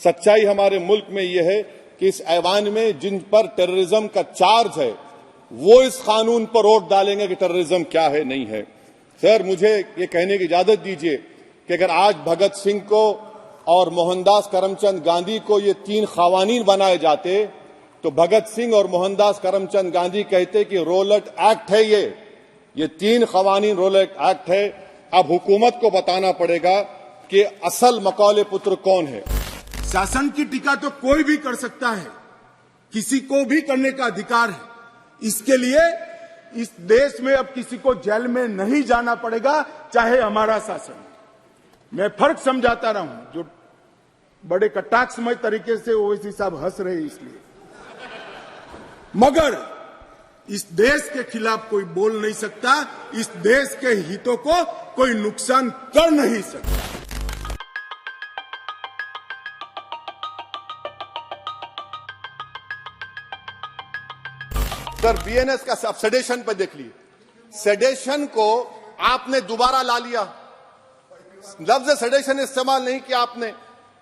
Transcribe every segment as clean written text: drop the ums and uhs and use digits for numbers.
सच्चाई हमारे मुल्क में यह है कि इस ऐवान में जिन पर टेररिज्म का चार्ज है वो इस कानून पर वोट डालेंगे कि टेररिज्म क्या है नहीं है। सर, मुझे ये कहने की इजाजत दीजिए कि अगर आज भगत सिंह को और मोहनदास करमचंद गांधी को ये 3 खवानीन बनाए जाते तो भगत सिंह और मोहनदास करमचंद गांधी कहते कि रोलट एक्ट है ये 3 खवानीन रोलट एक्ट है। अब हुकूमत को बताना पड़ेगा कि असल मकौले पुत्र कौन है। शासन की टीका तो कोई भी कर सकता है, किसी को भी करने का अधिकार है। इसके लिए इस देश में अब किसी को जेल में नहीं जाना पड़ेगा, चाहे हमारा शासन। मैं फर्क समझाता रहा हूं, जो बड़े कटाक्षमय तरीके से ओवैसी साहब हंस रहे इसलिए, मगर इस देश के खिलाफ कोई बोल नहीं सकता, इस देश के हितों को कोई नुकसान कर नहीं सकता। सर, बीएनएस का अब सेडेशन पर देख लिए, सेडेशन को आपने दोबारा ला लिया। लफ्ज सेडेशन इस्तेमाल नहीं किया आपने।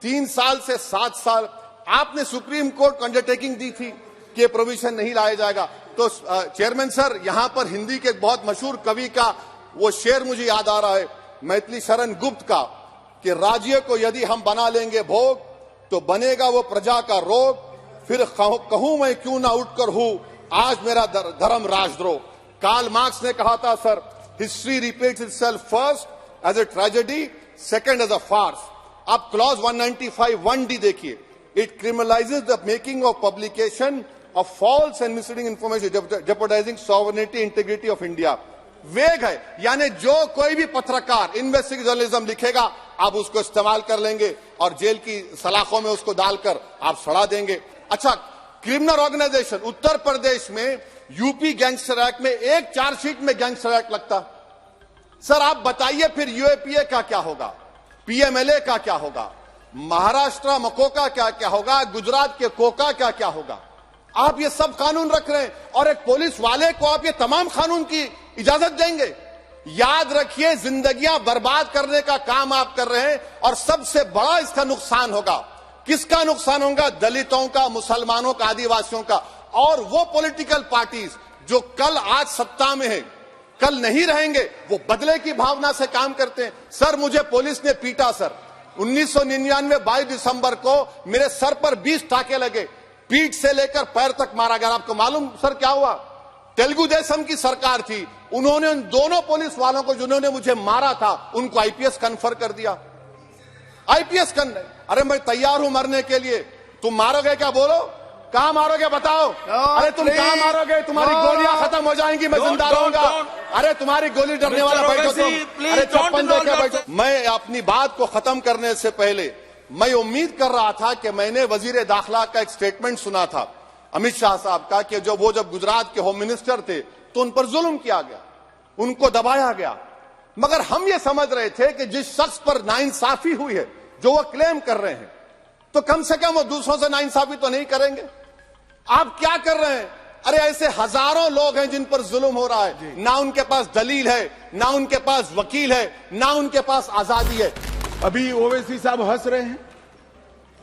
3 साल से 7 साल आपने सुप्रीम कोर्ट को अंडरटेकिंग दी थी कि प्रोविजन नहीं लाया जाएगा। तो चेयरमैन सर, यहां पर हिंदी के बहुत मशहूर कवि का वो शेर मुझे याद आ रहा है, मैथिली शरण गुप्त का, कि राज्य को यदि हम बना लेंगे भोग तो बनेगा वो प्रजा का रोग, फिर कहूं मैं क्यों ना उठकर हूं आज मेरा धर्म राजद्रोह। कार्ल मार्क्स ने कहा था sir, history repeats itself first as a tragedy, second as a farce. अब क्लॉज 195(1)D देखिए, it criminalises the making of publication of false and misleading information jeopardising sovereignty integrity of India. Vague है, यानी जो कोई भी पत्रकार investigative journalism लिखेगा आप उसको इस्तेमाल कर लेंगे और जेल की सलाखों में उसको डालकर आप सड़ा देंगे। अच्छा, क्रिमिनल ऑर्गेनाइजेशन उत्तर प्रदेश में यूपी गैंगस्टर एक्ट में एक चार्जशीट में गैंगस्टर एक्ट लगता। सर, आप बताइए फिर यूएपीए का क्या होगा, पीएमएलए का क्या होगा, महाराष्ट्र मकोका क्या क्या होगा, गुजरात के कोका क्या क्या होगा। आप ये सब कानून रख रहे हैं और एक पुलिस वाले को आप ये तमाम कानून की इजाजत देंगे। याद रखिए, जिंदगियां बर्बाद करने का काम आप कर रहे हैं और सबसे बड़ा इसका नुकसान होगा। किसका नुकसान होगा? दलितों का, मुसलमानों का, आदिवासियों का। और वो पॉलिटिकल पार्टीज जो कल आज सत्ता में है, कल नहीं रहेंगे, वो बदले की भावना से काम करते हैं। सर, मुझे पुलिस ने पीटा सर, 1999 22 दिसंबर को मेरे सर पर 20 टाके लगे, पीठ से लेकर पैर तक मारा गया। आपको मालूम सर क्या हुआ? तेलुगु देशम की सरकार थी, उन्होंने उन दोनों पुलिस वालों को जिन्होंने मुझे मारा था उनको आईपीएस कन्फर कर दिया। आईपीएस करने, अरे मैं तैयार हूं मरने के लिए। तुम मारोगे क्या? बोलो, कहां मारोगे बताओ? अरे तुम कहां मारोगे? तुम्हारी गोलियां खत्म हो जाएंगी, मैं जिंदा रहूंगा। अरे तुम्हारी गोली डरने वाला बैठो तुम, अरे चप्पन देके बैठो। मैं अपनी बात को खत्म करने से पहले मैं उम्मीद कर रहा था कि मैंने वजीर दाखिला का एक स्टेटमेंट सुना था अमित शाह साहब का, कि जब गुजरात के होम मिनिस्टर थे तो उन पर जुल्म किया गया, उनको दबाया गया। मगर हम ये समझ रहे थे कि जिस शख्स पर नाइंसाफी हुई है, जो वो क्लेम कर रहे हैं, तो कम से कम वो दूसरों से नाइंसाफी तो नहीं करेंगे। आप क्या कर रहे हैं? अरे ऐसे हजारों लोग हैं जिन पर जुल्म हो रहा है, ना उनके पास दलील है, ना उनके पास वकील है, ना उनके पास आजादी है। अभी ओवैसी साहब हंस रहे हैं।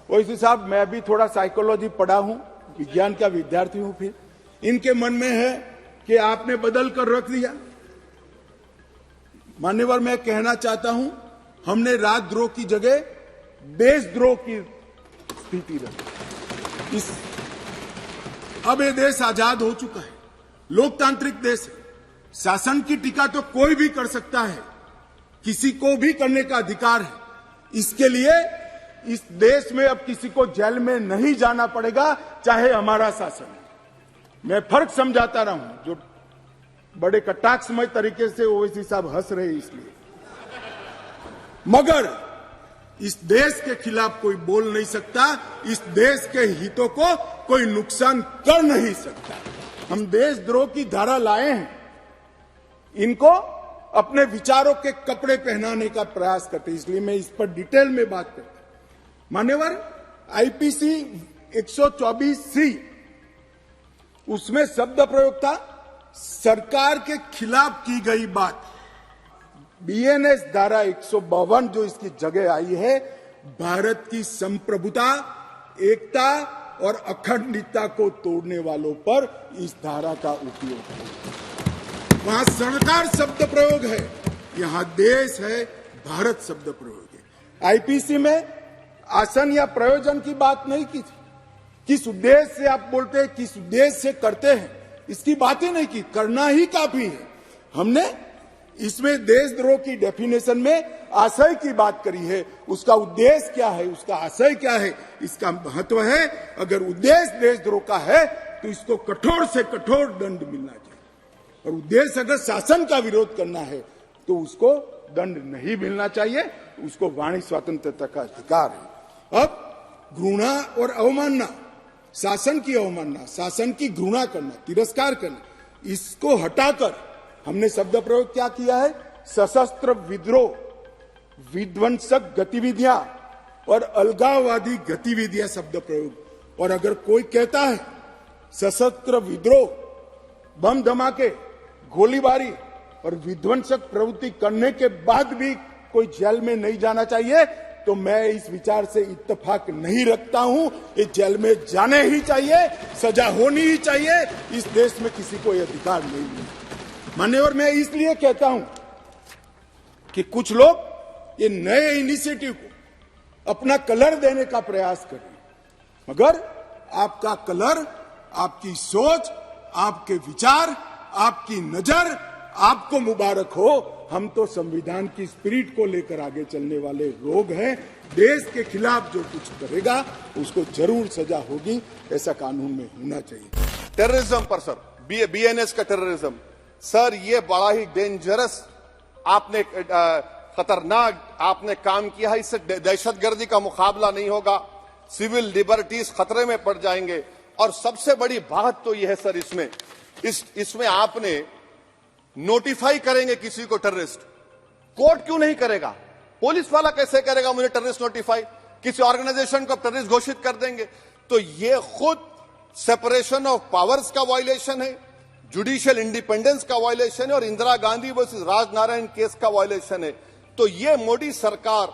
ओवैसी साहब, मैं अभी थोड़ा साइकोलॉजी पढ़ा हूं, विज्ञान का विद्यार्थी हूं। फिर इनके मन में है कि आपने बदल कर रख दिया। मान्यवर, मैं कहना चाहता हूं, हमने राजद्रोह की जगह देशद्रोह की स्थिति रखी। अब ये देश आजाद हो चुका है, लोकतांत्रिक देश है। शासन की टीका तो कोई भी कर सकता है, किसी को भी करने का अधिकार है। इसके लिए इस देश में अब किसी को जेल में नहीं जाना पड़ेगा, चाहे हमारा शासन है। मैं फर्क समझाता रहा हूं, जो बड़े कटाक्षमय तरीके से ओवैसी साहब हंस रहे इसलिए, मगर इस देश के खिलाफ कोई बोल नहीं सकता, इस देश के हितों को कोई नुकसान कर नहीं सकता। हम देशद्रोह की धारा लाए हैं, इनको अपने विचारों के कपड़े पहनाने का प्रयास करते, इसलिए मैं इस पर डिटेल में बात करता हूं। मान्यवर, आईपीसी 124C, उसमें शब्द प्रयोग था सरकार के खिलाफ की गई बात। बीएनएस धारा 152 जो इसकी जगह आई है, भारत की संप्रभुता, एकता और अखंडता को तोड़ने वालों पर इस धारा का उपयोग है। वहां सरकार शब्द प्रयोग है, यहां देश है, भारत शब्द प्रयोग है। आईपीसी में आसन या प्रयोजन की बात नहीं की थी। किस उद्देश्य से आप बोलते हैं, किस उद्देश्य से करते हैं, इसकी बात ही नहीं की। करना ही काफी है। हमने इसमें देशद्रोह की डेफिनेशन में आशय की बात करी है। उसका उद्देश्य क्या है, उसका आशय क्या है, इसका महत्व है। अगर उद्देश्य देशद्रोह का है तो इसको कठोर से कठोर दंड मिलना चाहिए, और उद्देश्य अगर शासन का विरोध करना है तो उसको दंड नहीं मिलना चाहिए। उसको वाणी स्वतंत्रता का अधिकार है। अब घृणा और अवमानना, शासन की अवमानना, शासन की घृणा करना, तिरस्कार करना, इसको हटाकर हमने शब्द प्रयोग क्या किया है? सशस्त्र विद्रोह, विध्वंसक गतिविधियां और अलगाववादी गतिविधियां शब्द प्रयोग। और अगर कोई कहता है सशस्त्र विद्रोह, बम धमाके, गोलीबारी और विध्वंसक प्रवृत्ति करने के बाद भी कोई जेल में नहीं जाना चाहिए, तो मैं इस विचार से इत्तेफाक नहीं रखता हूं। ये जेल में जाने ही चाहिए, सजा होनी ही चाहिए। इस देश में किसी को यह अधिकार नहीं मिलता। मान्यवर, मैं इसलिए कहता हूं कि कुछ लोग ये नए इनिशिएटिव को अपना कलर देने का प्रयास कर रहे हैं, मगर आपका कलर, आपकी सोच, आपके विचार, आपकी नजर आपको मुबारक हो। हम तो संविधान की स्पिरिट को लेकर आगे चलने वाले लोग हैं। देश के खिलाफ जो कुछ करेगा उसको जरूर सजा होगी, ऐसा कानून में होना चाहिए। टेररिज्म पर सर, बीएनएस का टेररिज्म सर, ये बड़ा ही डेंजरस आपने खतरनाक आपने काम किया है। इससे दहशतगर्दी का मुकाबला नहीं होगा, सिविल लिबर्टीज खतरे में पड़ जाएंगे। और सबसे बड़ी बात तो यह है सर, इसमें आपने नोटिफाई करेंगे किसी को टेररिस्ट, कोर्ट क्यों नहीं करेगा? पुलिस वाला कैसे करेगा मुझे टेररिस्ट नोटिफाई? किसी ऑर्गेनाइजेशन को टेररिस्ट घोषित कर देंगे। तो ये खुद सेपरेशन ऑफ पावर्स का वायलेशन है, जुडिशियल इंडिपेंडेंस का वायलेशन है, और इंदिरा गांधी वर्सेस राजनारायण केस का वायलेशन है। तो ये मोदी सरकार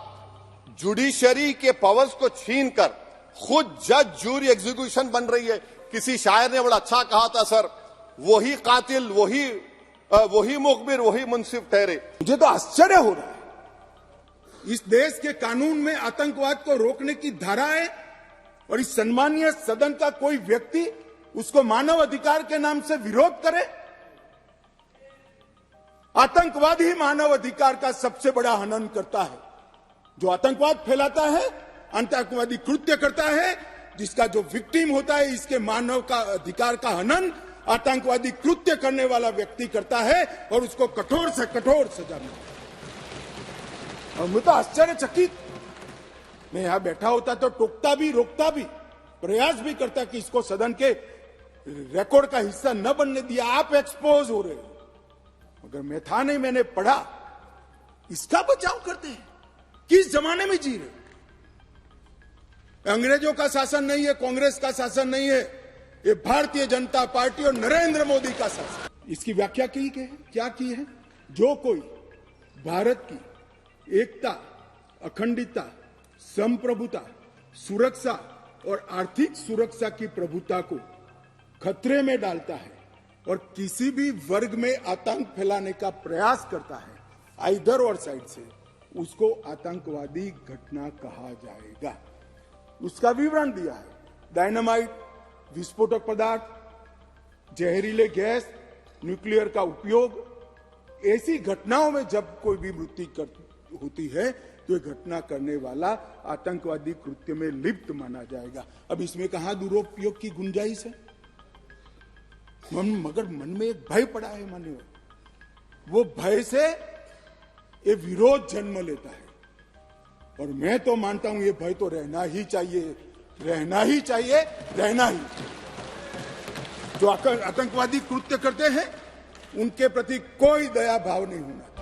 जुडिशरी के पावर्स को छीनकर खुद जज, जूरी, एग्जीक्यूशन बन रही है। किसी शायर ने बड़ा अच्छा कहा था सर, वही कातिल, वही मुखबिर, वही मुंसिफ ठहरे। मुझे तो आश्चर्य हो रहा है, इस देश के कानून में आतंकवाद को रोकने की धारा है, और इस सम्मानीय सदन का कोई व्यक्ति उसको मानव अधिकार के नाम से विरोध करे। आतंकवाद ही मानव अधिकार का सबसे बड़ा हनन करता है। जो आतंकवाद फैलाता है, आतंकवादी कृत्य करता है, जिसका जो विक्टिम होता है, इसके मानव का अधिकार का हनन आतंकवादी कृत्य करने वाला व्यक्ति करता है, और उसको कठोर से कठोर सजा मिलती है। और मैं तो आश्चर्यचकित, मैं यहां बैठा होता तो टोकता भी, रोकता भी, प्रयास भी करता कि इसको सदन के रिकॉर्ड का हिस्सा न बनने दिया। आप एक्सपोज हो रहे हो, मगर मैं था नहीं, मैंने पढ़ा। इसका बचाव करते हैं। किस जमाने में जी रहे? अंग्रेजों का शासन नहीं है, कांग्रेस का शासन नहीं है, ये भारतीय जनता पार्टी और नरेंद्र मोदी का शासन। इसकी व्याख्या की है, क्या की है? जो कोई भारत की एकता, अखंडता, संप्रभुता, सुरक्षा और आर्थिक सुरक्षा की प्रभुता को खतरे में डालता है और किसी भी वर्ग में आतंक फैलाने का प्रयास करता है, आइदर और साइड से, उसको आतंकवादी घटना कहा जाएगा। उसका विवरण दिया है। डायनामाइट, विस्फोटक पदार्थ, जहरीले गैस, न्यूक्लियर का उपयोग, ऐसी घटनाओं में जब कोई भी मृत्यु होती है तो ये घटना करने वाला आतंकवादी कृत्य में लिप्त माना जाएगा। अब इसमें कहां दुरुपयोग की गुंजाइश है? मगर मन में एक भय पड़ा है, मान्य, वो भय से ये विरोध जन्म लेता है। और मैं तो मानता हूं ये भय तो रहना ही चाहिए, रहना ही चाहिए, रहना ही। जो आतंकवादी कृत्य करते हैं उनके प्रति कोई दया भाव नहीं होना।